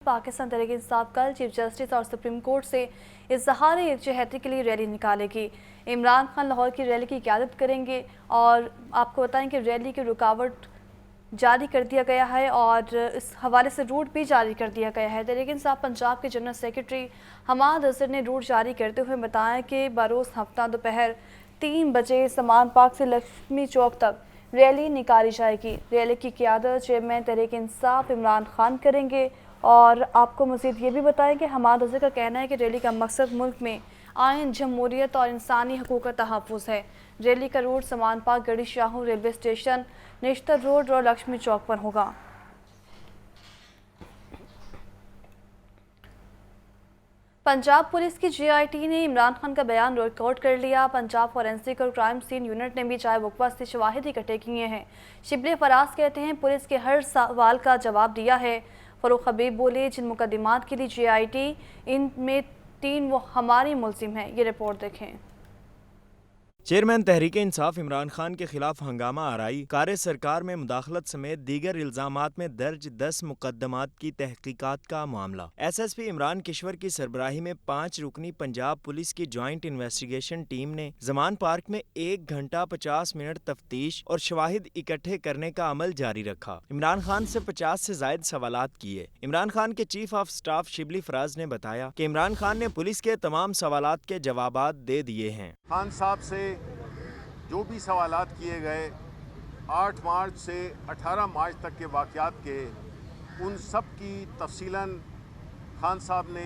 पाकिस्तान तहरीक इंसाफ कल chief justice और supreme court से इजहार यकजहती के लिए रैली निकालेगी। इमरान खान लाहौर की रैली की क़यादत करेंगे और आपको बताएं कि रैली की रुकावट जारी कर दिया गया है और इस हवाले से रूट भी जारी कर दिया गया है। तहरीक इंसाफ पंजाब के जनरल सेक्रेटरी हमाद अजहर ने रूट जारी करते हुए बताया कि बरोज़ हफ्ता दोपहर 3 बजे समान पार्क से लक्ष्मी चौक तक रैली निकाली जाएगी। रैली की क़यादत चेयरमैन तहरीक इंसाफ इमरान खान करेंगे। और आपको मज़ीद ये भी बताएं कि हमाद अजहर का कहना है कि रैली का मकसद मुल्क में आइन, जमहूरियत और इंसानी हकूक़ का तहफ़्फ़ुज़ है। रैली का route Saman park, Garhi Shahu railway station, national road और लक्ष्मी चौक पर होगा। पंजाब पुलिस की GIT ने इमरान खान का बयान रिकॉर्ड कर लिया। पंजाब फॉरेंसिक और क्राइम सीन यूनिट ने भी चाय वकवा से शवाहिद इकट्ठे किए हैं। शिबली फराज कहते हैं पुलिस के हर सवाल का जवाब दिया है। फरूख हबीब बोले जिन मुकदमात के लिए GIT इनमें 3 वो हमारी मुलजिम हैं। ये रिपोर्ट देखें। चेयरमैन तहरीक इंसाफ इमरान खान के खिलाफ हंगामा आराई, कार्य सरकार में मुदाखलत समेत दीगर इल्जामात में दर्ज 10 मुकदमात की तहकीकात का मामला। SSP इमरान किश्वर की सरबराही में 5 रुकनी पंजाब पुलिस की ज्वाइंट इन्वेस्टिगेशन टीम ने जमान पार्क में 1 घंटा 50 मिनट तफ्तीश और शवाहिद इकट्ठे करने का अमल जारी रखा। इमरान खान से 50 से जायद सवालात किए। इमरान खान के chief of staff Shibli Faraz ने बताया कि इमरान खान ने पुलिस के तमाम सवालात के जवाबात दे दिए हैं। खान साहब से जो भी सवालात किए गए 8 मार्च से 18 मार्च तक के वाक़यात के, उन सब की तफसीलन खान साहब ने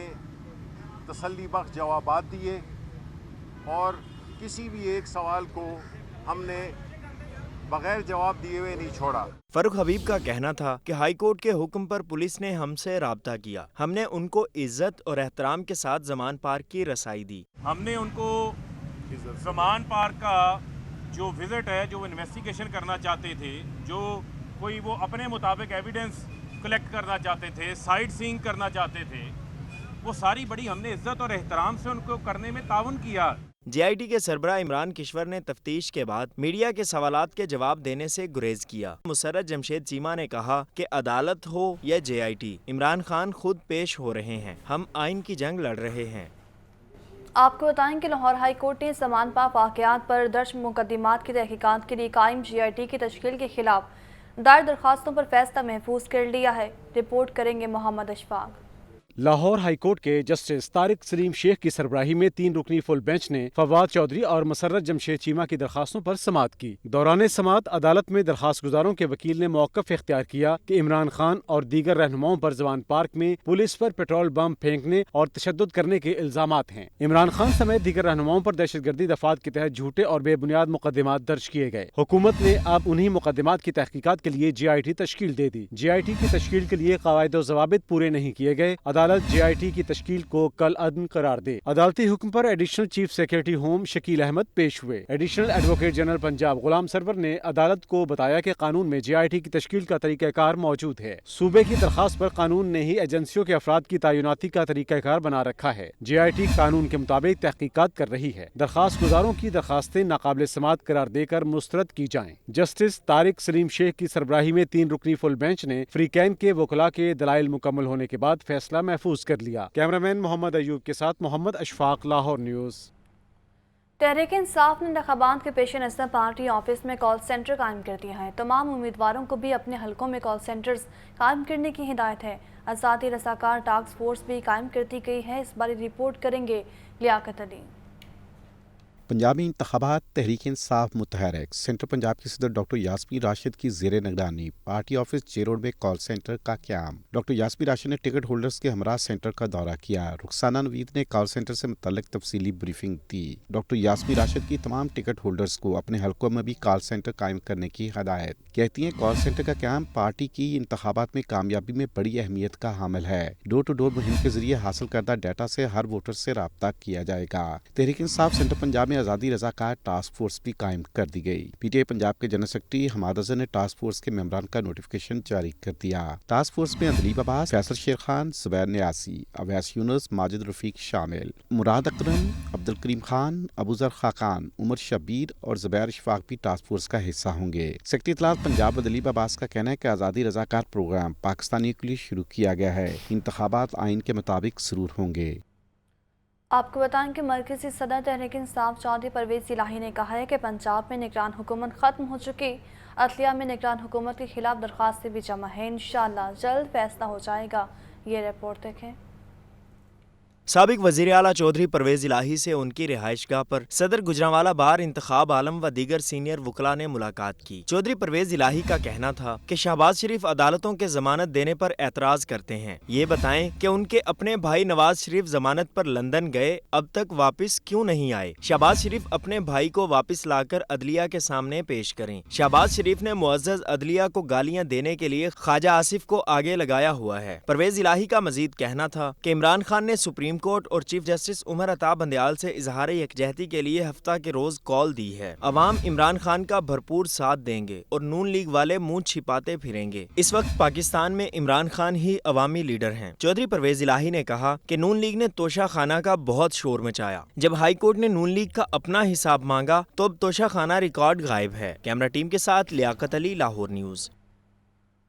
तसल्ली बख्श जवाबात दिए और किसी भी एक सवाल को हमने बगैर जवाब दिए हुए नहीं छोड़ा। फरूख हबीब का कहना था कि हाई कोर्ट के हुक्म पर पुलिस ने हमसे राब्ता किया। हमने उनको इज्जत और एहतराम के साथ जमान पार्क की रसाई दी। हमने उनको जमान पार्क का जो विजिट है, जो इन्वेस्टिगेशन करना चाहते थे, जो कोई वो अपने मुताबिक एविडेंस कलेक्ट करना चाहते थे, साइट सीइंग करना चाहते थे, वो सारी बड़ी हमने इज्जत और एहतराम से उनको करने में ताउन किया। GIT के सरबराह इमरान किश्वर ने तफ्तीश के बाद मीडिया के सवालात के जवाब देने से गुरेज किया। मुसर्रत जमशेद चीमा ने कहा कि अदालत हो या GIT, इमरान खान खुद पेश हो रहे हैं। हम आइन की जंग लड़ रहे हैं। आपको बताएं कि लाहौर हाई कोर्ट ने समान पाक वाक़यात पर दर्ज मुकदमात की तहकीकात के लिए कायम GIT की तश्कील के खिलाफ दायर दरख्वास्तों पर फैसला महफूज कर लिया है। रिपोर्ट करेंगे मोहम्मद अशफाक। लाहौर हाई कोर्ट के जस्टिस तारिक सलीम शेख की सरबराही में 3 रुकनी फुल बेंच ने फवाद चौधरी और मुसर्रत जमशेद चीमा की दरखास्तों पर समाअत की। दौरान समाअत अदालत में दरखास्त गुजारों के वकील ने मौक़िफ़ इख्तियार किया कि इमरान खान और दीगर रहनुमाओं पर जवान पार्क में पुलिस पर पेट्रोल बम फेंकने और तशद्दुद करने के इल्जामात हैं। इमरान खान समेत दीगर रहनुमाओं पर दहशतगर्दी दफात के तहत झूठे और बेबुनियाद मुकदमात दर्ज किए गए। हुकूमत ने अब उन्हीं मुकदमात की तहकीकात के लिए GIT तश्कील दे दी। GIT की तश्कील के लिए क़वायद व ज़वाबित पूरे नहीं किए गए। अदालत GIT की तश्कील को कल अदम करार दे। अदालती हुक्म पर additional chief secretary home Shakeel Ahmed पेश हुए। Additional advocate general Punjab Ghulam Sarwar ने अदालत को बताया कि कानून में GIT की तश्कील का तरीक़ाकार मौजूद है। सूबे की दरखास्त पर कानून ने ही एजेंसियों के अफराद की तैनाती का तरीक़ाकार बना रखा है। GIT कानून के मुताबिक तहकीकात कर रही है। दरखास्त गुजारों की दरखास्तें नाकाबिल समाअत करार देकर मुस्तरद की जाएं। जस्टिस तारिक सलीम शेख की सरबराही में 3 रुकनी फुल बेंच ने फ्रीकैन के वकला के दलाइल मुकम्मल होने के बाद फैसला महफूज कर लिया। कैमरामैन मोहम्मद अयूब के साथ मोहम्मद अशफाक, लाहौर न्यूज़। तहरीक इंसाफ ने इंतखाबात के पेश नज़र पार्टी ऑफिस में कॉल सेंटर कायम कर दिया है। तमाम उम्मीदवारों को भी अपने हलकों में कॉल सेंटर्स कायम करने की हिदायत है। आज़ादी रसाकार टास्क फोर्स भी कायम कर दी गई है। इस बारे रिपोर्ट करेंगे लियाकत अली। पंजाबी इंतखाबात तहरीक इंसाफ मुतहरक सेंटर पंजाब के सदर डॉक्टर यास्मीन राशिद की जेर निगरानी पार्टी ऑफिस जे रोड में कॉल सेंटर का क्याम। डॉक्टर यास्मीन राशिद ने टिकट होल्डर्स के हमरा सेंटर का दौरा किया। रुखसाना नवीद ने कॉल सेंटर से मुतल्लिक तफसीली ब्रीफिंग दी। डॉक्टर यास्मीन राशिद की तमाम टिकट होल्डर्स को अपने हलकों में भी कॉल सेंटर कायम करने की हदायत। कहती हैं कॉल सेंटर का क्याम पार्टी की इंतखाबात में कामयाबी में बड़ी अहमियत का हामिल है। डोर टू डोर मुहिम के जरिए हासिल करदा डाटा से हर वोटर से रब्ता किया जाएगा। तहरीक इंसाफ सेंटर पंजाब में आज़ादी रज़ाकार टास्क फोर्स भी कायम कर दी गई। पीटीआई पंजाब के जनरल सेक्रेटरी हमाद अजहर ने टास्क फोर्स के मेंबरान का नोटिफिकेशन जारी कर दिया। टास्क फोर्स में अदलीब अब्बास, फैसल शेर खान, जुबैर नियासी, अवैस यूनुस, माजिद रफीक शामिल। मुराद अकरम, अब्दुल करीम खान, अबूजर खाकान, उमर शब्बीर और जुबैर इशफाक भी टास्क फोर्स का हिस्सा होंगे। सेक्रेटरी इत्तलात पंजाब अदलीब अब्बास का कहना है कि आज़ादी रज़ाकार प्रोग्राम पाकिस्तानियों के लिए शुरू किया गया है। इंतखाबात आइन के मुताबिक ज़रूर होंगे। आपको बताएं कि मरकज़ी सदर तहरीक इंसाफ चौधरी परवेज़ इलाही ने कहा है कि पंजाब में निगरान हुकूमत ख़त्म हो चुकी, अदलिया में निगरान हुकूमत के खिलाफ दरख्वास्तें भी जमा हैं। इंशाअल्लाह जल्द फैसला हो जाएगा। ये रिपोर्ट देखें। साबिक वज़ीर आला चौधरी परवेज़ इलाही से उनकी रिहाइशगाह पर सदर गुजरांवाला बार इंतखाब आलम व दीगर सीनियर वकला ने मुलाकात की। चौधरी परवेज़ इलाही का कहना था कि शहबाज शरीफ अदालतों के जमानत देने पर एतराज़ करते हैं। ये बताएं कि उनके अपने भाई नवाज शरीफ जमानत पर लंदन गए, अब तक वापस क्यों नहीं आए। शहबाज शरीफ अपने भाई को वापस लाकर अदलिया के सामने पेश करें। शहबाज शरीफ ने मुअज़्ज़ज़ अदलिया को गालियाँ देने के लिए ख्वाजा आसिफ को आगे लगाया हुआ है। परवेज़ इलाही का मजीद कहना था कि इमरान खान ने सुप्रीम कोर्ट और चीफ जस्टिस उमर अता बंदयाल से इजहार यकजहती के लिए हफ्ता के रोज कॉल दी है। अवाम इमरान खान का भरपूर साथ देंगे और नून लीग वाले मुंह छिपाते फिरेंगे। इस वक्त पाकिस्तान में इमरान खान ही अवामी लीडर हैं। चौधरी परवेज इलाही ने कहा कि नून लीग ने तोशा खाना का बहुत शोर मचाया। जब हाई कोर्ट ने नून लीग का अपना हिसाब मांगा तो अब तोशा खाना रिकॉर्ड गायब है। कैमरा टीम के साथ लियाकत अली, लाहौर न्यूज़।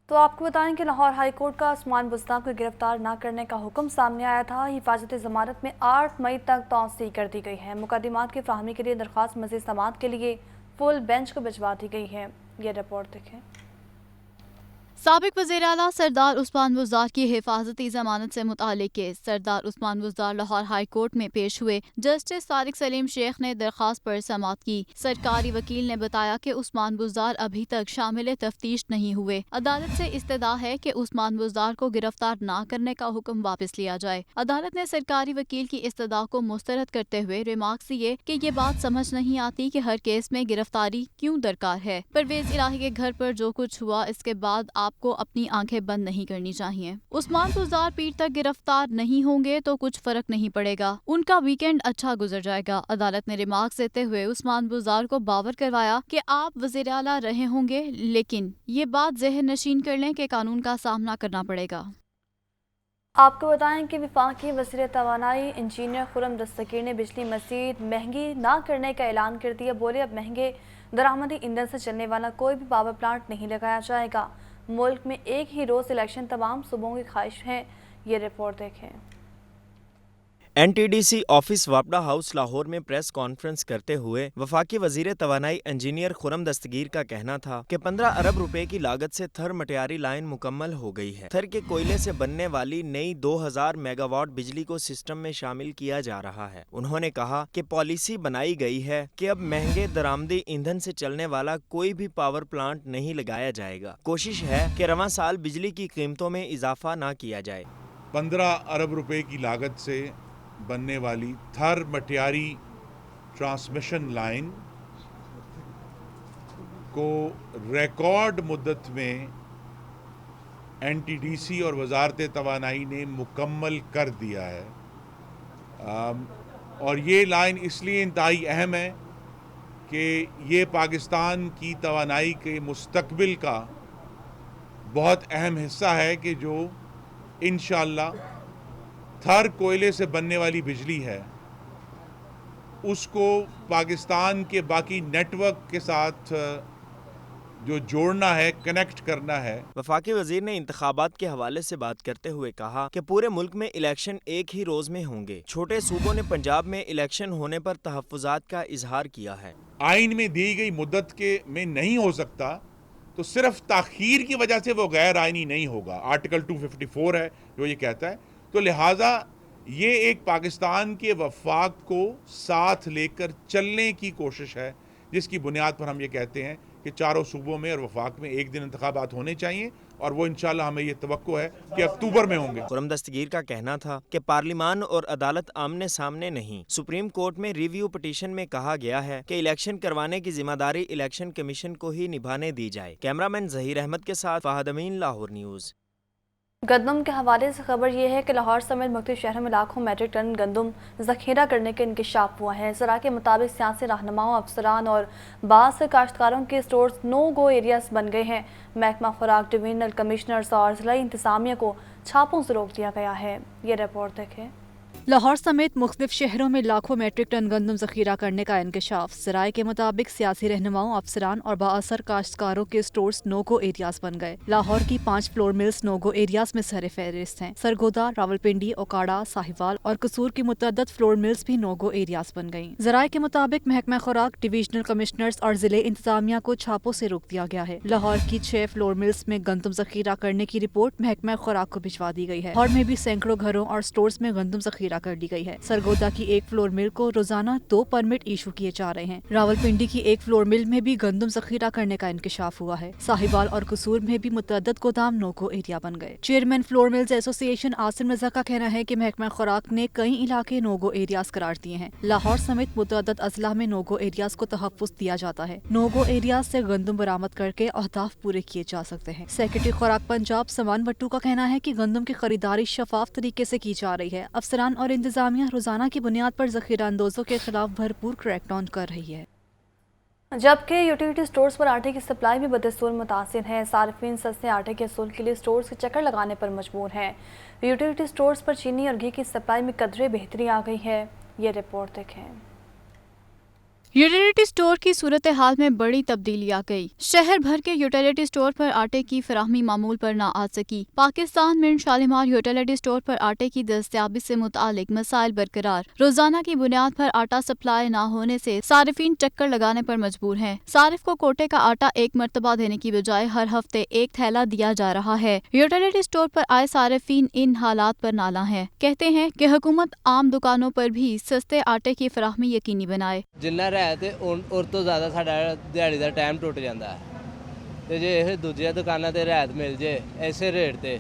तो आपको बताएं कि लाहौर हाई कोर्ट का उस्मान बुज़दार को गिरफ्तार न करने का हुक्म सामने आया था। हिफाजत ज़मानत में 8 मई तक तौसीह कर दी गई है। मुकदमात की फराहमी के लिए दरख्वास्त मज़ीद समाअत के लिए फुल बेंच को भिजवा दी गई है। ये रिपोर्ट देखें। साबिक वज़ीर आला सरदार उस्मान बुज़दार की हिफाजती ज़मानत से मुतालिक केस। सरदार उस्मान बुज़दार लाहौर हाई कोर्ट में पेश हुए। जस्टिस तारिक सलीम शेख ने दरख्वास्त पर समाअत की। सरकारी वकील ने बताया कि उस्मान बुज़दार अभी तक शामिल तफ्तीश नहीं हुए। अदालत से इस्तदा है कि उस्मान बुज़दार को गिरफ्तार न करने का हुक्म वापस लिया जाए। अदालत ने सरकारी वकील की इस्तदा को मुस्तरद करते हुए रिमार्क्स दिए कि ये बात समझ नहीं आती कि हर केस में गिरफ्तारी क्यों दरकार है। परवेज इलाही के घर पर जो कुछ हुआ इसके बाद आपको अपनी आंखें बंद नहीं करनी चाहिए। उस्मान बुज़दार पीर तक गिरफ्तार नहीं होंगे तो कुछ फर्क नहीं पड़ेगा, उनका वीकेंड अच्छा गुजर जाएगा। अदालत ने रिमार्क्स देते हुए उस्मान बुज़दार को बावर करवाया कि आप वज़ीर आला रहे होंगे, लेकिन ये बात ज़हन नशीन कर लें कि कानून का सामना करना पड़ेगा। आपको बताएं कि वफाकी वज़ीर तवानाई इंजीनियर खुर्रम दस्तगीर ने बिजली मज़ीद महंगी ना करने का ऐलान कर दिया। बोले अब महंगे दरामदी ईंधन से चलने वाला कोई भी पावर प्लांट नहीं लगाया जाएगा। मुल्क में एक ही रोज़ इलेक्शन तमाम सूबों की ख्वाहिश है। ये रिपोर्ट देखें। NTDC ऑफिस वापडा हाउस लाहौर में प्रेस कॉन्फ्रेंस करते हुए वफाकी वजीर तवानाई इंजीनियर खुर्रम दस्तगीर का कहना था कि 15 अरब रुपए की लागत से थर मटियारी लाइन मुकम्मल हो गई है। थर के कोयले से बनने वाली नई 2000 मेगावाट बिजली को सिस्टम में शामिल किया जा रहा है। उन्होंने कहा कि पॉलिसी बनाई गई है कि अब महंगे दरामदी ईंधन से चलने वाला कोई भी पावर प्लांट नहीं लगाया जाएगा। कोशिश है कि रवां साल बिजली की कीमतों में इजाफा न किया जाए। 15 अरब रुपए की लागत से बनने वाली थर मटियारी ट्रांसमिशन लाइन को रिकॉर्ड मुद्दत में NTDC और वजारत तवानाई ने मुकम्मल कर दिया है। और ये लाइन इसलिए इंतहाई अहम है कि ये पाकिस्तान की तवानाई के मुस्तकबिल का बहुत अहम हिस्सा है कि जो इंशाअल्लाह थर कोयले से बनने वाली बिजली है उसको पाकिस्तान के बाकी नेटवर्क के साथ जो जोड़ना है, कनेक्ट करना है। वफाकी वजीर ने इंतखाबात के हवाले से बात करते हुए कहा कि पूरे मुल्क में इलेक्शन एक ही रोज में होंगे। छोटे सूबों ने पंजाब में इलेक्शन होने पर तहफ्फुजात का इजहार किया है। आइन में दी गई मुद्दत के में नहीं हो सकता तो सिर्फ ताखीर की वजह से वो गैर आइनी नहीं होगा। आर्टिकल 254 है जो ये कहता है। तो लिहाजा ये एक पाकिस्तान के वफाक को साथ लेकर चलने की कोशिश है, जिसकी बुनियाद पर हम ये कहते हैं कि चारों सूबों में और वफाक में एक दिन इंतखाबात होने चाहिए और वो इंशाल्लाह हमें ये तवक्को है कि अक्टूबर में होंगे। खुर्रम दस्तगीर का कहना था कि पार्लिमान और अदालत आमने सामने नहीं। सुप्रीम कोर्ट में रिव्यू पिटीशन में कहा गया है कि इलेक्शन करवाने की जिम्मेदारी इलेक्शन कमीशन को ही निभाने दी जाए। कैमरामैन जहीर अहमद के साथ फाहद अमीन, लाहौर न्यूज़। گندم کے حوالے سے خبر یہ ہے کہ لاہور سمیت مختلف شہروں میں لاکھوں میٹرک ٹن گندم ذخیرہ کرنے کا انکشاف ہوا ہے۔ ذرائع کے مطابق سیاسی رہنماؤں، افسران اور بعض کاشتکاروں کے سٹورز نو گو ایریاز بن گئے ہیں۔ محکمہ خوراک، ڈویژنل کمشنرز اور ضلعی انتظامیہ کو چھاپوں سے روک دیا گیا ہے۔ یہ رپورٹ دیکھیں۔ لاہور سمیت مختلف شہروں میں لاکھوں میٹرک ٹن گندم ذخیرہ کرنے کا انکشاف۔ ذرائع کے مطابق سیاسی رہنماؤں، افسران اور بااثر کاشتکاروں کے سٹورز نو گو ایریاز بن گئے۔ لاہور کی 5 فلور ملز نو گو ایریاز میں سر فہرست ہیں۔ سرگودا، راولپنڈی، اوکاڑا، ساہیوال اور قصور کی متعدد فلور ملز بھی نو گو ایریاز بن گئیں۔ ذرائع کے مطابق محکمہ خوراک، ڈویژنل کمشنرز اور ضلع انتظامیہ کو چھاپوں سے روک دیا گیا ہے۔ لاہور کی 6 فلور ملز میں گندم ذخیرہ کرنے کی رپورٹ محکمہ خوراک کو بھجوا دی گئی ہے۔ لاہور میں بھی سینکڑوں گھروں اور سٹورز میں گندم ذخیرہ کر لی گئی ہے۔ سرگودا کی 1 فلور مل کو روزانہ 2 پرمٹ ایشو کیے جا رہے ہیں۔ راولپنڈی کی 1 فلور مل میں بھی گندم ذخیرہ کرنے کا انکشاف ہوا ہے۔ ساہیوال اور قصور میں بھی متعدد گودام نو گو ایریا بن گئے۔ چیئرمین فلور ملز ایسوسی ایشن عاصم رضا کا کہنا ہے کہ محکمہ خوراک نے کئی علاقے نو گو ایریاز قرار دیے ہیں۔ لاہور سمیت متعدد اضلاع میں نو گو ایریاز کو تحفظ دیا جاتا ہے۔ نو گو ایریاز سے گندم برآمد کر کے اہداف پورے کیے جا سکتے ہیں۔ سیکرٹری خوراک پنجاب سمان وٹو کا کہنا ہے کہ گندم کی خریداری شفاف طریقے سے کی جا رہی ہے۔ افسران اور انتظامیہ روزانہ کی بنیاد پر ذخیرہ اندوزوں کے خلاف بھرپور کریک ڈاؤن کر رہی ہے۔ جبکہ یوٹیلیٹی سٹورز پر آٹے کی سپلائی بھی بدستور متاثر ہے۔ صارفین سستے آٹے کے حصول کے لیے سٹورز کے چکر لگانے پر مجبور ہیں۔ یوٹیلیٹی سٹورز پر چینی اور گھی کی سپلائی میں قدرے بہتری آ گئی ہے۔ یہ رپورٹ دیکھیں۔ یوٹیلیٹی سٹور کی صورتحال میں بڑی تبدیلی آ گئی۔ شہر بھر کے یوٹیلیٹی سٹور پر آٹے کی فراہمی معمول پر نہ آ سکی۔ پاکستان میں شالیمار یوٹیلیٹی سٹور پر آٹے کی دستیابی سے متعلق مسائل برقرار۔ روزانہ کی بنیاد پر آٹا سپلائی نہ ہونے سے صارفین چکر لگانے پر مجبور ہیں۔ صارف کو کوٹے کا آٹا ایک مرتبہ دینے کی بجائے ہر ہفتے ایک تھیلا دیا جا رہا ہے۔ یوٹیلیٹی سٹور پر آئے صارفین ان حالات پر نالاں ہیں۔ کہتے ہیں کہ حکومت عام دکانوں پر بھی سستے آٹے کی فراہمی یقینی بنائے۔ ਤੇ ਉਸ ਤੋਂ ਜ਼ਿਆਦਾ ਸਾਡਾ ਦਿਹਾੜੀ ਦਾ ਟਾਈਮ ਟੁੱਟ ਜਾਂਦਾ ਤੇ ਜੇ ਇਹ ਦੂਜੀਆਂ ਦੁਕਾਨਾਂ ਤੇ ਰਿਆਇਤ ਮਿਲ ਜੇ ਐਸੇ ਰੇਟ ਤੇ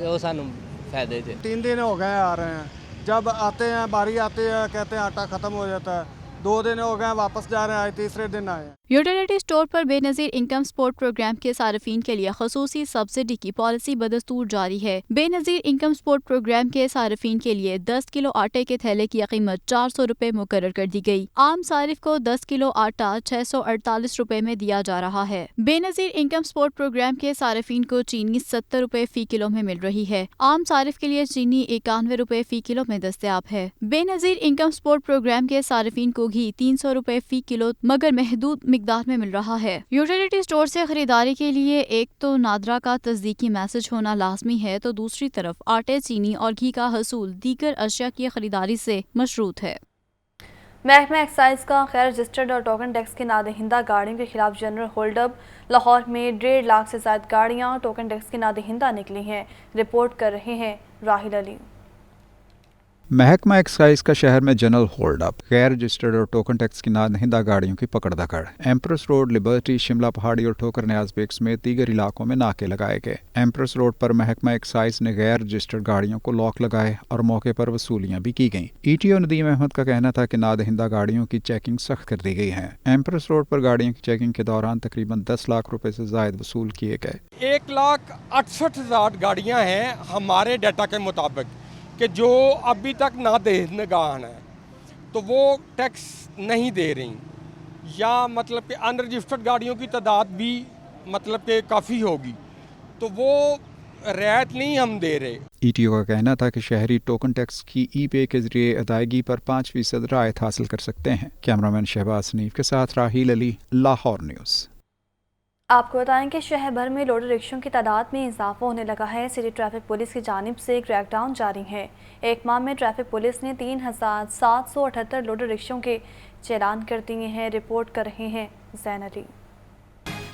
ਉਹ ਸਾਨੂੰ ਫਾਇਦੇ 'ਚ। 3 दिन हो गए आ रहे हैं। जब आते हैं बारी आती है कहते हैं आटा ख़त्म हो जाता है। 2 दिन हो गए वापस जा रहे हैं, तीसरे दिन आए। یوٹیلیٹی سٹور پر بے نظیر انکم سپورٹ پروگرام کے صارفین کے لیے خصوصی سبسڈی کی پالیسی بدستور جاری ہے۔ بے نظیر انکم سپورٹ پروگرام کے صارفین کے لیے 10 کلو آٹے کے تھیلے کی قیمت 400 روپے مقرر کر دی گئی۔ عام صارف کو 10 کلو آٹا 648 روپے میں دیا جا رہا ہے۔ بے نظیر انکم سپورٹ پروگرام کے صارفین کو چینی 70 روپے فی کلو میں مل رہی ہے۔ عام صارف کے لیے چینی 91 روپے فی کلو میں دستیاب ہے۔ بے نظیر انکم سپورٹ پروگرام کے صارفین کو گھی 300 روپے فی کلو مگر محدود مقدار میں مل رہا ہے۔ یوٹیلیٹی سٹور سے خریداری کے لیے ایک تو نادرا کا تصدیقی میسج ہونا لازمی ہے تو دوسری طرف آٹے، چینی اور گھی کا حصول دیگر اشیاء کی خریداری سے مشروط ہے۔ محکمہ ایکسائز کا غیر رجسٹرڈ اور ٹوکن ٹیکس کی نادہندہ گاڑیوں کے خلاف جنرل ہولڈ اپ۔ لاہور میں 1.5 لاکھ سے زائد گاڑیاں ٹوکن ٹیکس کی نادہندہ نکلی ہیں۔ رپورٹ کر رہے ہیں راہل علی۔ محکمہ ایکسائز کا شہر میں جنرل ہولڈ اپ، غیر رجسٹرڈ اور ٹوکن ٹیکس کی نادہندہ گاڑیوں کی پکڑ دکڑ۔ ایمپریس روڈ، لبرٹی، شملہ پہاڑی اور ٹھوکر نیاز بیگ سمیت دیگر علاقوں میں ناکے لگائے گئے۔ ایمپریس روڈ پر محکمہ ایکسائز نے غیر رجسٹرڈ گاڑیوں کو لاک لگائے اور موقع پر وصولیاں بھی کی گئیں۔ E T O Nadeem Ahmed کا کہنا تھا کہ نادہندہ گاڑیوں کی چیکنگ سخت کر دی گئی ہے۔ ایمپریس روڈ پر گاڑیوں کی چیکنگ کے دوران تقریباً 10 لاکھ روپے سے زائد وصول کیے گئے۔ 1,68,000 گاڑیاں ہیں ہمارے ڈیٹا کے مطابق کہ جو ابھی تک نادہندگان ہیں تو وہ ٹیکس نہیں دے رہی، یا مطلب کہ ان رجسٹرڈ گاڑیوں کی تعداد بھی مطلب کہ کافی ہوگی تو وہ رعایت نہیں ہم دے رہے۔ ای ٹی او کا کہنا تھا کہ شہری ٹوکن ٹیکس کی ای پے کے ذریعے ادائیگی پر 5% رعایت حاصل کر سکتے ہیں۔ کیمرامین شہباز حنیف کے ساتھ راہیل علی، لاہور نیوز۔ آپ کو بتائیں کہ شہر بھر میں لوڈر رکشوں کی تعداد میں اضافہ ہونے لگا ہے۔ سٹی ٹریفک پولیس کی جانب سے کریک ڈاؤن جاری ہے۔ ایک ماہ میں ٹریفک پولیس نے 3,778 لوڈر رکشوں کے چالان کر دیے ہیں۔ رپورٹ کر رہے ہیں زین علی۔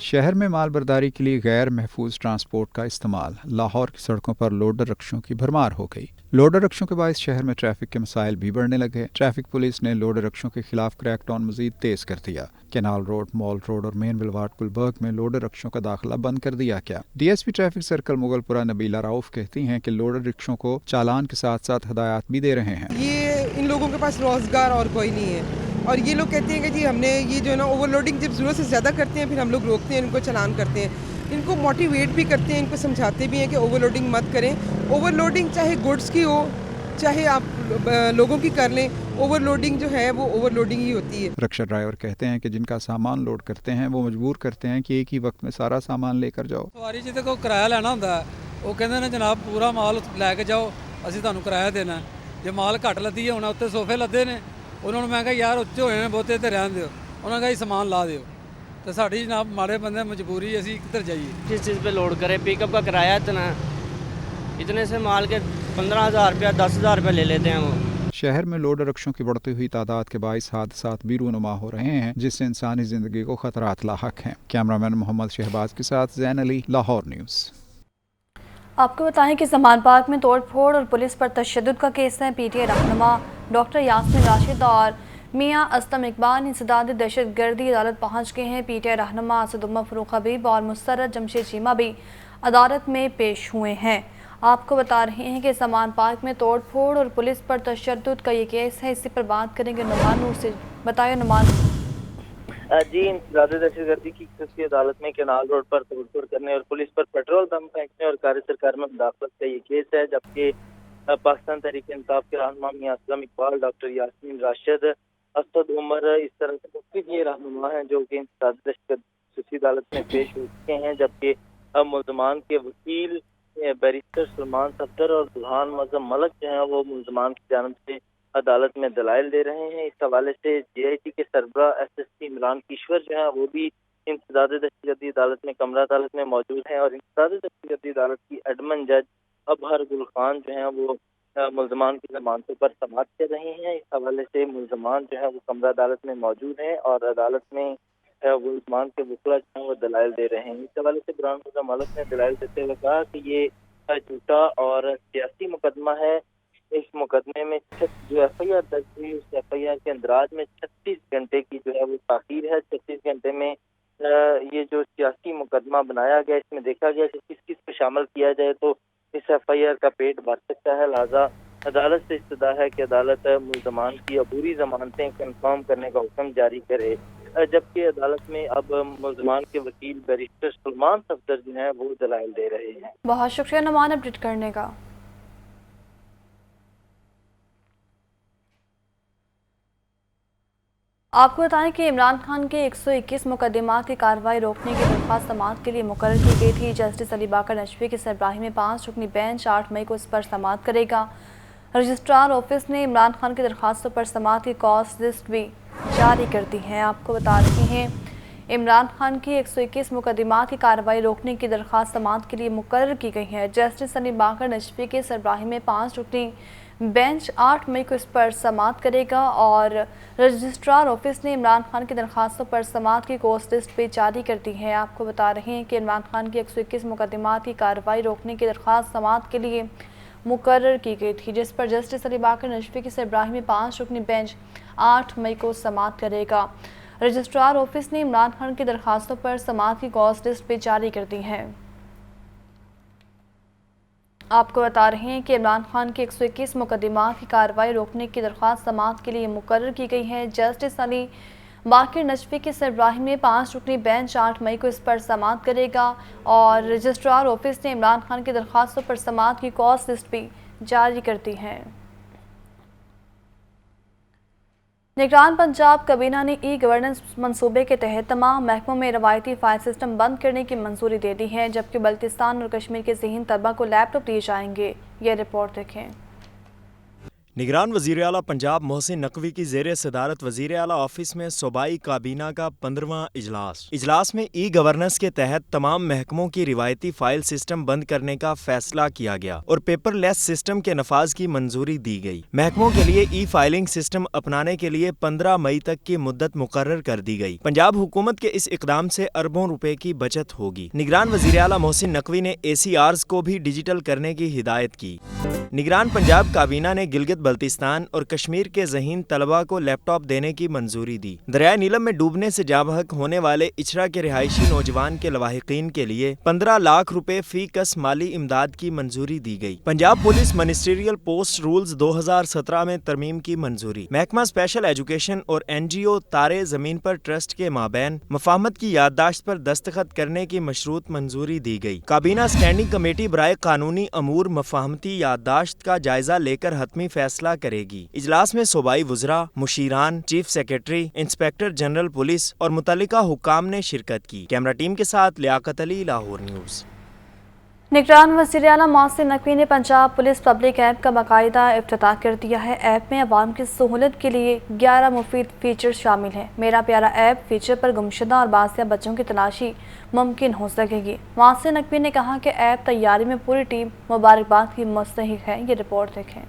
شہر میں مال برداری کے لیے غیر محفوظ ٹرانسپورٹ کا استعمال، لاہور کی سڑکوں پر لوڈر رکشوں کی بھرمار ہو گئی۔ لوڈر رکشوں کے باعث شہر میں ٹریفک کے مسائل بھی بڑھنے لگے۔ ٹریفک پولیس نے لوڈر رکشوں کے خلاف کریک ڈاؤن مزید تیز کر دیا۔ کینال روڈ، مال روڈ اور مین بلواڈ گلبرگ میں لوڈر رکشوں کا داخلہ بند کر دیا گیا۔ D S P traffic circle Mughal پورہ نبیلہ راؤف کہتی ہیں کہ لوڈر رکشوں کو چالان کے ساتھ ساتھ ہدایات بھی دے رہے ہیں۔ یہ ان لوگوں کے پاس روزگار اور کوئی نہیں ہے، اور یہ لوگ کہتے ہیں کہ جی ہم نے یہ جو ہے نا اوور لوڈنگ جب ضرورت سے زیادہ کرتے ہیں پھر ہم لوگ روکتے ہیں، ان کو چالان کرتے ہیں۔ इनको मोटिवेट भी करते हैं, इनको समझाते भी हैं कि ओवरलोडिंग मत करें। ओवरलोडिंग चाहे गुड्स की हो, चाहे आप लोगों की कर लें, ओवरलोडिंग जो है वो ओवरलोडिंग ही होती है। रक्षा ड्राइवर कहते हैं कि जिनका सामान लोड करते हैं वो मजबूर करते हैं कि एक ही वक्त में सारा सामान लेकर जाओ। सवारी जिते को किराया लेना होंदा वो कहते हैं जनाब पूरा माल लैके जाओ, ਅਸੀਂ ਤੁਹਾਨੂੰ ਕਿਰਾਇਆ ਦੇਣਾ। ਜੇ ਮਾਲ ਘੱਟ ਲੱਦੀ ਹੈ, ਹੁਣ ਉੱਤੇ ਸੋਫੇ ਲੱਦੇ ਨੇ, ਉਹਨਾਂ ਨੂੰ ਮੈਂ ਕਿਹਾ ਯਾਰ ਉੱਚੇ ਹੋਏ ਨੇ ਬਹੁਤੇ ਤੇ ਰਹਿਣ ਦਿਓ, ਉਹਨਾਂ ਕਹਾ ਸਮਾਨ ਲਾ ਦਿਓ। तो साड़ी जनाब माड़े बंदे मजबूरी असी किधर जाइए। जिस चीज़ पे लोड करें, पिकअप का किराया इतने से माल के 15,000 रुपया 10,000 रुपया ले लेते हैं वो। शहर में लोड रक्षों की बढ़ती हुई तादाद के बाइस हादसात भी रूनुमा हो रहे हैं, जिससे इंसानी जिंदगी को खतरात लाहक हैं। कैमरामैन मोहम्मद शहबाज के साथ जैन अली, लाहौर न्यूज़। आपको बताएं कि जमान पार्क में तोड़ फोड़ और पुलिस पर तशद्दुद का केस है। PTI रहनुमा डॉक्टर यास्मीन राशिद और मियां असलम इकबाल इंसदाद दहशत गर्दी अदालत पहुँच गए हैं। PTI रहनुमा असद उमर फरूख हबीब और मुसर्रत जमशेद चीमा भी अदालत में पेश हुए हैं। आपको बता रहे हैं कि जमान पार्क में तोड़ फोड़ और पुलिस पर तशद्दुद का ये केस है। इसी पर बात करेंगे नुमान नूर से। बताइए नुमान। जी, इंसदाद दहशतगर्दी की खसूसी अदालत में केनाल रोड पर तोड़फोड़ करने और पुलिस पर पेट्रोल बम फेंकने और कार्य सरकार में मुदाखलत का ये केस है, जबकि पाकिस्तान तहरीक इंसाफ के रहनुमा मियां असलम इकबाल, डॉक्टर यास्मीन राशिद, असद उमर इस तरह से मुख्तलिफ ये रहनुमा हैं जो कि इंसदाद दहशतगर्दी खसूसी अदालत में पेश हो चुके हैं, जबकि मुल्ज़मान के वकील बैरिस्टर सलमान सफदर और बुरहान मज़हब मलक जो हैं वो मुल्ज़मान की जानिब से अदालत में दलाइल दे रहे हैं। इस हवाले से JIT के सरबराह SSP इमरान किश्वर जो है वो भी इंसदाद दहशतगर्दी अदालत में कमरा अदालत में मौजूद हैं और इंसदाद दहशतगर्दी अदालत की एडमन जज अबहर गुल खान जो है वो मुल्ज़मान की जमानतों पर समाअत कर रहे हैं। इस हवाले से मुल्ज़मान जो है वो कमरा अदालत में मौजूद हैं और अदालत में मुल्ज़मान के वकील जो हैं वो दलाइल दे रहे हैं। इस हवाले से बुरहान मज़हब मलक ने दलाइल देते हुए कहा कि ये झूठा और सियासी मुकदमा है। इस मुकदमे में जो FIR दर्ज हुई उस FIR के अंदराज में 36 घंटे की जो है वो ताख़ीर है। 36 घंटे में ये जो सियासी मुकदमा बनाया गया इसमें देखा गया कि किस किस को शामिल किया जाए तो इस FIR का पेट भर सकता है। लिहाजा अदालत से इस्तदा है कि अदालत मुल्ज़मान की अबूरी ज़मानतें कंफर्म करने का हुक्म जारी करे, जबकि अदालत में अब मुल्ज़मान के वकील बैरिस्टर सलमान सफदर जो हैं वो दलाइल दे रहे हैं। बहुत शुक्रिया नुमान अपडेट करने का। आपको बताएं कि इमरान खान के 121 मुकदमात की कार्रवाई रोकने की दरख्वास्त समाअत के लिए मुकर्रर की गई थी। जस्टिस अली बाकर नशवी की सरबराही में 5 रुकनी बेंच 8 मई को इस पर समाअत करेगा। रजिस्ट्रार ऑफिस ने इमरान खान की दरख्वास्तों पर समाअत की कॉस्ट लिस्ट भी जारी कर दी है। आपको बता रहे हैं इमरान खान की 121 मुकदमात की कार्रवाई रोकने की दरख्वास्त समाअत के लिए मुकर्रर की गई है। जस्टिस अली बाकर नशवी के सरबराही में 5 रुकनी बेंच 8 मई को इस पर समाअत करेगा और रजिस्ट्रार ऑफिस ने इमरान खान की दरख्वास्तों पर समाअत की कॉस्ट लिस्ट भी जारी कर दी है। आपको बता रहे हैं कि इमरान खान की 121 मुकदमात की कार्रवाई रोकने की दरख्वास्त समाअत के लिए मुकर्रर की गई थी, जिस पर जस्टिस अली बाकर नशवी की सरबराही में 5 रुकनी बेंच 8 मई को समाअत करेगा। रजिस्ट्रार ऑफिस ने इमरान खान की दरख्वास्तों पर समाअत की कॉस्ट लिस्ट भी जारी कर दी है। आपको बता रहे हैं कि इमरान खान के 121 मुकदमात की कार्रवाई रोकने की दरख्वास्त समाअत के लिए मुकर्रर की गई है। जस्टिस अली बाकर नशवी की सरबराही में 5 रुकनी बेंच 8 मई को इस पर समाअत करेगा और रजिस्ट्रार ऑफिस ने इमरान खान की दरख्वास्तों पर समाअत की कॉस्ट लिस्ट भी जारी कर दी है। निगरान पंजाब काबीना ने ई-गवर्नेंस मंसूबे के तहत तमाम महकमों में रवायती फाइल सिस्टम बंद करने की मंजूरी दे दी है, जबकि बल्तिस्तान और कश्मीर के ज़हीन तलबा को लैपटॉप दिए जाएंगे। ये रिपोर्ट देखें। निगरान वज़ीर आला पंजाब मोहसिन नकवी की ज़ेर सदारत वज़ीर आला ऑफिस में सूबाई काबीना का 15वां इजलास में ई गवर्नेंस के तहत तमाम महकमों की रिवायती फाइल सिस्टम बंद करने का फैसला किया गया और पेपरलेस सिस्टम के नफाज की मंजूरी दी गई। महकमों के लिए ई फाइलिंग सिस्टम अपनाने के लिए 15 मई तक की मुद्दत मुकर्रर कर दी गई। पंजाब हुकूमत के इस इकदाम से अरबों रुपए की बचत होगी। निगरान वज़ीर आला मोहसिन नकवी ने ACRs को भी डिजिटल करने की हिदायत की। निगरान पंजाब काबीना ने गिलगित बल्तिस्तान और कश्मीर के ज़हीन तलबा को लैपटॉप देने की मंजूरी दी। दरियाए नीलम में डूबने से जाँ बहक होने वाले इचरा के रिहायशी नौजवान के लवाहिकीन के लिए 15 लाख रुपए फी कस माली इमदाद की मंजूरी दी गई। Punjab police ministerial post rules 2017 में तरमीम की मंजूरी। महकमा स्पेशल एजुकेशन और NGO तारे ज़मीन पर ट्रस्ट के माबैन मफाहमत की याददाश्त पर दस्तखत करने की मशरूत मंजूरी दी गई। काबीना स्टैंडिंग कमेटी बराए कानूनी अमूर मफाहमती याददाश्त का जायजा लेकर हतमी फैसला करेगी। इजलास में सूबाई वुज़रा, मुशीरान, chief secretary, inspector general police और मुतल्लिका हुक्काम ने शिरकत की। कैमरा टीम के साथ लियाकत अली, लाहौर न्यूज़। निगरान वज़ीर आला मोहसिन नकवी ने पंजाब पुलिस पब्लिक ऐप का बाकायदा इफ्तिताह कर दिया है। ऐप में अवाम की सहूलत के लिए 11 मुफीद फीचर्स शामिल हैं। मेरा प्यारा ऐप फीचर पर गुमशुदा और बासिया बच्चों की तलाशी मुमकिन हो सकेगी। मोहसिन नकवी ने कहा कि ऐप तैयारी में पूरी टीम मुबारकबाद की मुस्तहिक है। ये रिपोर्ट देखें।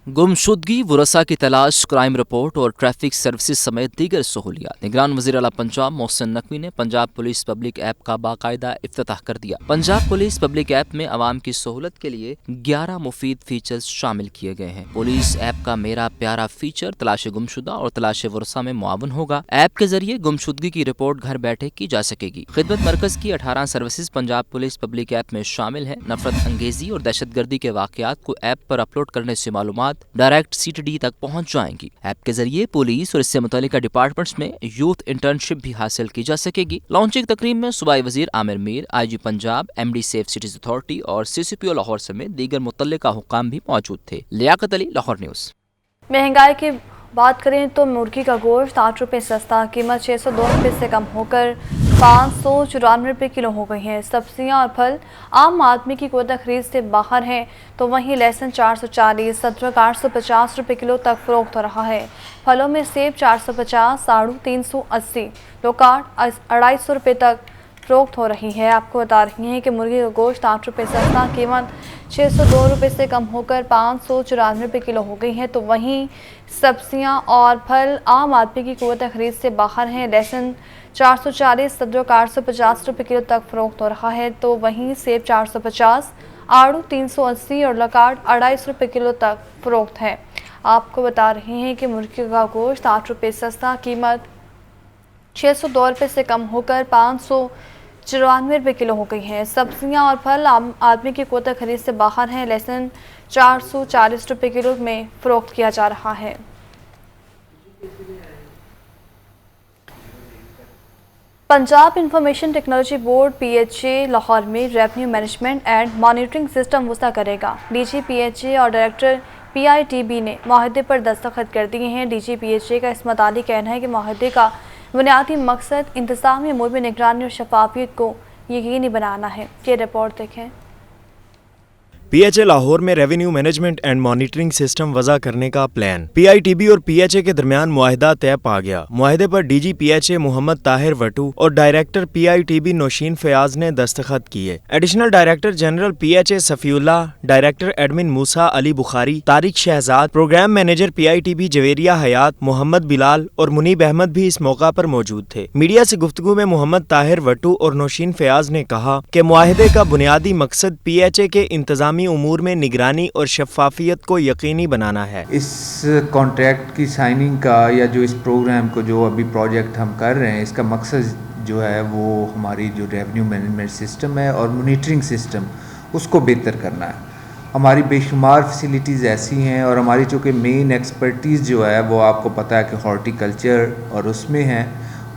गुमशुदगी, वरसा की तलाश, क्राइम रिपोर्ट और ट्रैफिक सर्विसेज समेत दीगर सहूलियात। निगरान वज़ीर आला पंजाब मोहसिन नकवी ने पंजाब पुलिस पब्लिक ऐप का बाकायदा इफ्तिताह कर दिया। पंजाब पुलिस पब्लिक ऐप में आवाम की सहूलत के लिए 11 मुफीद फीचर्स शामिल किए गए हैं। पुलिस ऐप का मेरा प्यारा फीचर तलाश गुमशुदा और तलाश वरसा में मुआवन होगा। ऐप के जरिए गुमशुदगी की रिपोर्ट घर बैठे की जा सकेगी। खिदमत मरकज की 18 services Punjab police public app में शामिल है। नफरत अंगेजी और दहशतगर्दी के वाकयात को ऐप पर अपलोड करने से मालूमात डायरेक्ट CTD तक पहुंच जाएंगी। ऐप के जरिए पुलिस और इससे मुतालिका डिपार्टमेंट्स में यूथ इंटर्नशिप भी हासिल की जा सकेगी। लॉन्चिंग तकरीब में सूबाई वजीर Aamir Mir, IG Punjab, MD safe cities authority और CCPO लाहौर समेत दीगर मुतल्लिका हुक्काम भी मौजूद थे। लियाकत अली, लाहौर न्यूज़। महंगाई की बात करें तो मुर्गी का गोश्त 8 रुपये सस्ता, कीमत 602 रुपये से कम होकर 594 रुपये किलो हो गई है। सब्जियां और फल आम आदमी की क़ुव्वत खरीद से बाहर हैं, तो वहीं लहसुन 440, अदरक 850 रुपये किलो तक फ़रोख्त हो रहा है। फलों में सेब 450, आड़ू 380, लोकाट 250 रुपये तक फ़रोख्त हो रही है। आपको बता रही हैं कि मुर्गी का गोश्त 8 रुपये सस्ता, कीमत 602 रुपये से कम होकर 594 रुपये किलो हो गई है, तो वहीं सब्जियां और फल आम आदमी की क़ुव्वत खरीद से बाहर हैं। लहसुन 440, अदरक 850 रुपये किलो तक फ़रोख्त हो रहा है, तो वहीं सेब 450, आड़ू 380 और लकाट 250 रुपये किलो तक फ़रोख्त है। आपको बता रहे हैं कि मुर्गी का गोश्त 8 रुपये सस्ता, कीमत 602 रुपये से कम होकर 594 रुपये किलो हो गई है। सब्जियां और फल आम आदमी की क़ुव्वत खरीद से बाहर हैं। लहसुन 440 रुपये किलो में फ़रोख्त किया जा रहा है। Punjab information technology board PHA Lahore में revenue management and monitoring system वसा करेगा। DG PHA और डायरेक्टर PITB ने माहदे पर दस्तखत कर दिए हैं। DG PHA का इस मुताबिक कहना है कि माहदे का बुनियादी मकसद इंतज़ामी अमूर में निगरानी और शफाफियत को यकीनी बनाना है। ये रिपोर्ट देखें। PHA लाहौर में revenue management and monitoring system वज़ा करने का प्लान। PITB और PHA के दरमियान मुआहिदा तय पा गया। मुआहिदे पर DG PHA मोहम्मद ताहिर वटू और डायरेक्टर PITB नौशीन फयाज ने दस्तखत किए। Additional director general PHA Safiullah, director admin Musa Ali Bukhari, Tariq Shahzad, programme manager PITB Javeria Hayat, Mohammad Bilal और मुनीब अहमद भी इस मौका पर मौजूद थे। मीडिया से गुफ्तगू में मोहम्मद ताहिर वटू और नौशीन फयाज ने कहा कि मुआहिदे का बुनियादी मकसद PHA के इंतजामी उमूर में निगरानी और शफाफियत को यकीनी बनाना है। इस कॉन्ट्रैक्ट की साइनिंग का या जो इस प्रोग्राम को जो अभी प्रोजेक्ट हम कर रहे हैं, इसका मकसद जो है वो हमारी जो रेवेन्यू मैनेजमेंट सिस्टम है और मॉनिटरिंग सिस्टम उसको बेहतर करना है। हमारी बेशुमार फैसिलिटीज़ ऐसी हैं और हमारी चूँकि मेन एक्सपर्टीज़ जो है वो आपको पता है कि हॉर्टिकल्चर और उसमें है,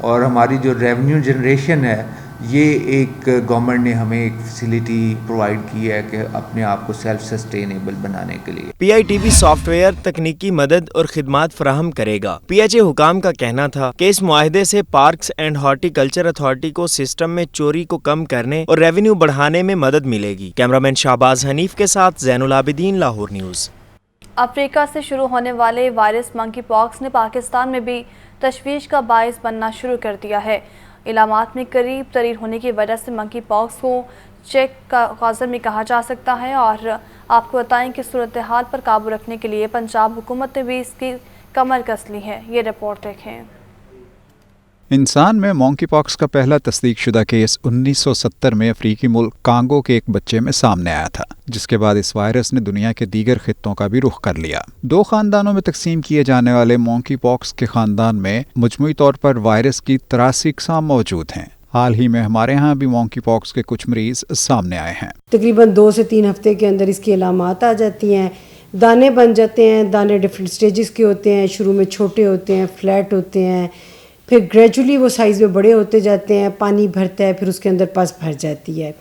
और हमारी जो रेवेन्यू जनरेशन है ये एक गवर्नमेंट ने हमें एक फैसिलिटी प्रोवाइड की है कि अपने आप को सेल्फ सस्टेनेबल बनाने के लिए। PITB सॉफ्टवेयर तकनीकी मदद और खिदमात फराहम करेगा। PHA हुकाम का कहना था कि इस मुआहिदे से पार्क्स एंड हॉर्टिकल्चर अथॉरिटी को सिस्टम में चोरी को कम करने और रेवेन्यू बढ़ाने में मदद मिलेगी। कैमरामैन शाहबाज हनीफ के साथ ज़ैनुल आबिदीन, लाहौर न्यूज़। अफ्रीका से शुरू होने वाले वायरस मंकी पॉक्स ने पाकिस्तान में भी तशवीश का बायस बनना शुरू कर दिया है। इलामात में करीब तरीन होने की वजह से मंकी पॉक्स को चेक का काज़र में कहा जा सकता है। और आपको बताएं कि सूरत हाल पर काबू रखने के लिए पंजाब हुकूमत ने भी इसकी कमर कस ली है। ये रिपोर्ट देखें। इंसान में मॉन्की पॉक्स का पहला तस्दीक शुदा केस 1970 में अफ्रीकी मुल्क कांगो के एक बच्चे में सामने आया था, जिसके बाद इस वायरस ने दुनिया के दीगर खित्तों का भी रुख कर लिया। 2 खानदानों में तकसीम किए जाने वाले मॉन्की पॉक्स के खानदान में मजमूई तौर पर वायरस की 83 अक़साम मौजूद हैं। हाल ही में हमारे यहाँ भी मॉन्की पॉक्स के कुछ मरीज सामने आए हैं। तकरीबन 2 से 3 हफ्ते के अंदर इसकी अलामात आ जाती हैं, दाने बन जाते हैं। दाने डिफरेंट स्टेजेस के होते हैं, शुरू में छोटे होते हैं, फ्लैट होते हैं, फिर ग्रेजुअली वो साइज़ में बड़े होते जाते हैं, पानी भरता है, फिर उसके अंदर पस भर जाती है।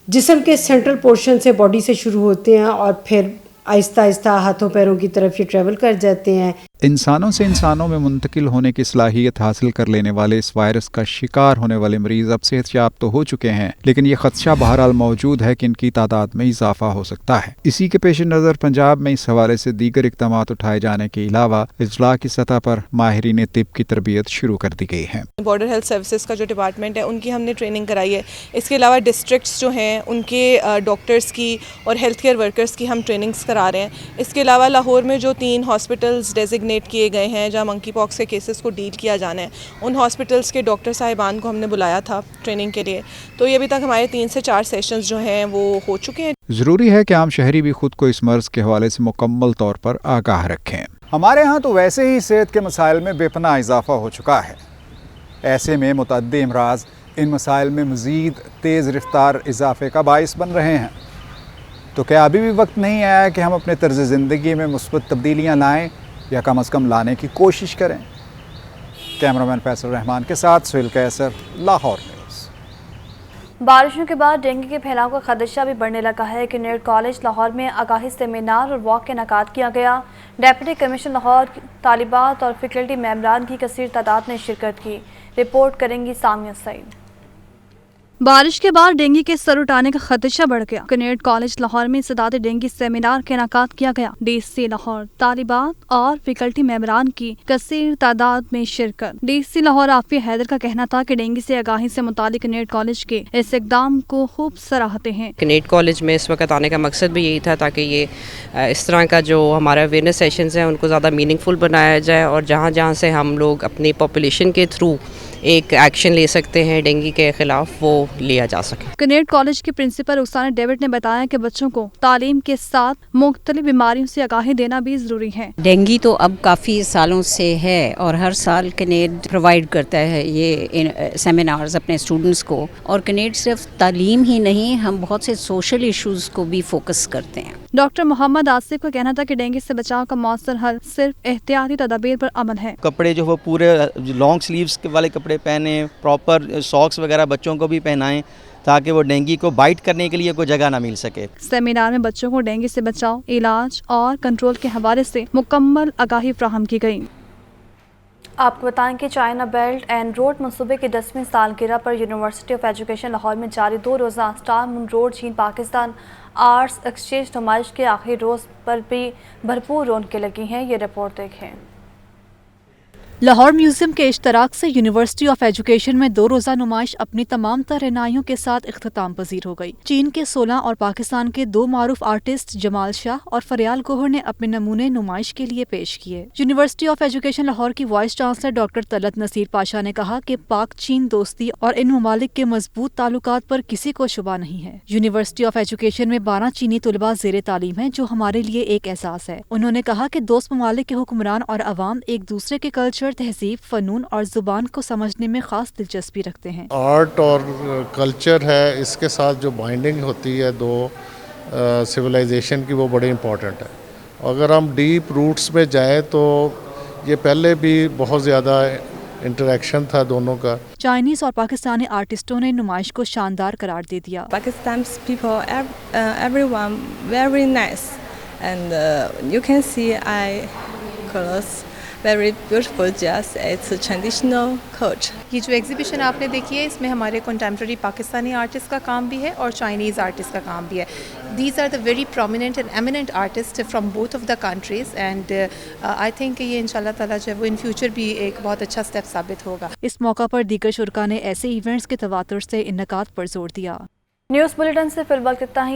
जिस्म के सेंट्रल पोर्शन से बॉडी से शुरू होते हैं और फिर आहिस्ता आहिस्ता हाथों पैरों की तरफ ये ट्रैवल कर जाते हैं। इंसानों से इंसानों में मुंतकिल होने की सलाहियत हासिल कर लेने वाले इस वायरस का शिकार होने वाले मरीज अब सेहतयाब तो हो चुके हैं, लेकिन ये खदशा बहरहाल मौजूद है कि इनकी तादाद में इजाफा हो सकता है। इसी के पेश नज़र पंजाब में इस हवाले से दीगर इक़दाम उठाए जाने के अलावा इजला की सतह पर माहिरीन तिब की तरबियत शुरू कर दी गई है। बॉर्डर हेल्थ सर्विसेज का जो डिपार्टमेंट है उनकी हमने ट्रेनिंग कराई है। इसके अलावा डिस्ट्रिक्ट्स जो हैं उनके डॉक्टर्स की और हेल्थ केयर वर्कर्स की हम ट्रेनिंग्स करा रहे हैं। इसके अलावा लाहौर में जो 3 हॉस्पिटल्स डेजिग्नेट किए गए हैं जहाँ मंकी पॉक्स के केसेस को डील किया जाना है, उन हॉस्पिटल्स के डॉक्टर साहिबान को हमने बुलाया था ट्रेनिंग के लिए। तो ये अभी तक हमारे 3 से 4 सेशंस जो हैं वो हो चुके हैं। ज़रूरी है कि आम शहरी भी खुद को इस मर्ज़ के हवाले से मुकम्मल तौर पर आगाह रखें। हमारे यहाँ तो वैसे ही सेहत के मसाइल में बेपनाह इजाफा हो चुका है। ऐसे में मुतअद्दिद अमराज इन मसाइल में मज़ीद तेज़ रफ्तार इजाफे का बाइस बन रहे हैं। तो क्या अभी भी वक्त नहीं आया कि हम अपने तर्ज़ ज़िंदगी में मुस्बत तब्दीलियाँ लाएँ या कम अज़ कम लाने की कोशिश करें? कैमरामैन फैसल रहमान के साथ सुहेल कैसर, लाहौर न्यूज़। बारिशों के बाद डेंगू के फैलाव का खदशा भी बढ़ने लगा है। कैनेड कॉलेज लाहौर में आगाही सेमिनार और वॉक का इनेकाद किया गया। डेप्यूटी कमिश्नर लाहौर, तालिबात और फैकल्टी मेंबरान की कसीर तादाद ने शिरकत की। रिपोर्ट करेंगी सामिया सईद। बारिश के बाद डेंगू के सर उठाने का खदशा बढ़ गया। कैनेड कॉलेज लाहौर में सदाते डेंगू सेमिनार का इनेकाद किया गया। डीसी लाहौर, तालिबात और फैकल्टी मेंबरान की कसीर तादाद में शिरकत। डीसी लाहौर आफिया हैदर का कहना था कि डेंगू से आगाही से मुतालिक कैनेड कॉलेज के इस इकदाम को खूब सराहते हैं। कैनेड कॉलेज में इस वक्त आने का मकसद भी यही था ताकि ये इस तरह का जो हमारा अवेयरनेस सेशंस है उनको ज़्यादा मीनिंगफुल बनाया जाए और जहाँ जहाँ से हम लोग अपनी पॉपुलेशन के थ्रू एक एक्शन ले सकते हैं डेंगू के खिलाफ, वो लिया जा सके। कैनेड कॉलेज के प्रिंसिपल रुखसाना डेविड ने बताया कि बच्चों को तालीम के साथ मुख्तलिफ बीमारियों से आगाही देना भी जरूरी है। डेंगू तो अब काफ़ी सालों से है और हर साल कैनेड प्रोवाइड करता है ये सेमिनार्स अपने स्टूडेंट्स को। और कैनेड सिर्फ तालीम ही नहीं, हम बहुत से सोशल इशूज़ को भी फोकस करते हैं। डॉक्टर मोहम्मद आसिफ का कहना था कि डेंगू से बचाव का मौसर हल सिर्फ एहतियाती तदाबीर पर अमल है। कपड़े जो वो पूरे लॉन्ग स्लीव्स वाले कपड़े पहने, प्रॉपर सॉक्स वगैरह बच्चों को भी पहनाएं ताकि वो डेंगू को बाइट करने के लिए कोई जगह ना मिल सके। सेमिनार में बच्चों को डेंगू से बचाव, इलाज और कंट्रोल के हवाले से मुकम्मल आगाही फ्राहम की गई। आपको बताएं कि चाइना बेल्ट एंड रोड मंसूबे की 10वीं सालगिरह पर यूनिवर्सिटी ऑफ एजुकेशन लाहौर में जारी 2 रोज़ा स्टार मून रोड चीन पाकिस्तान आर्ट्स एक्सचेंज नुमाइश के आखिरी रोज़ पर भी भरपूर रौनकें लगी हैं। ये रिपोर्ट देखें। लाहौर म्यूजियम के इश्तराक से यूनिवर्सिटी ऑफ एजुकेशन में 2 रोज़ा नुमाइश अपनी तमाम तरनाइयों के साथ इख्तिताम पजीर हो गई। चीन के 16 और पाकिस्तान के 2 मारूफ आर्टिस्ट जमाल शाह और फरियाल गोहर ने अपने नमूने नुमाइश के लिए पेश किए। यूनिवर्सिटी ऑफ एजुकेशन लाहौर की vice chancellor doctor Talat Naseer Pasha ने कहा कि पाक चीन दोस्ती और इन ममालिक के मजबूत ताल्लुकात पर किसी को शुबा नहीं है। यूनिवर्सिटी ऑफ एजुकेशन में 12 चीनी तलबा ज़ेरे तालीम है, जो हमारे लिए एक एहसास है। उन्होंने कहा कि दोस्त ममालिक के हुक्मरान और अवाम एक दूसरे के कल्चर, तहजीब, फनून और जुबान को समझने में खास दिलचस्पी रखते हैं। आर्ट और कल्चर है, इसके साथ जो बाइंडिंग होती है 2 सिविलाइजेशन की, वो बड़ी इम्पोर्टेंट है। अगर हम डीप रूट्स में जाए तो ये पहले भी बहुत ज़्यादा इंटरेक्शन था दोनों का। चाइनीज और पाकिस्तानी आर्टिस्टों ने नुमाइश को शानदार करार दे दिया। Pakistan's people, everyone very nice, and you can see clothes very beautiful, just it's a traditional culture. ये जो एग्जीबिशन आपने देखी है, इसमें हमारे कंटेम्प्रेरी पाकिस्तानी आर्टिस्ट का काम भी है और चाइनीज़ आर्टिस्ट का काम भी है। These are the very prominent and eminent artists from both of the countries, and I think ये इंशाल्लाह ताला जो है वो इन फ्यूचर भी एक बहुत अच्छा स्टेप साबित होगा। इस मौका पर दीगर शुरका ने ऐसे इवेंट्स के तवातुर से इन्नकाद पर जोर दिया। न्यूज़ बुलेटिन से फिल वक्त इतना ही।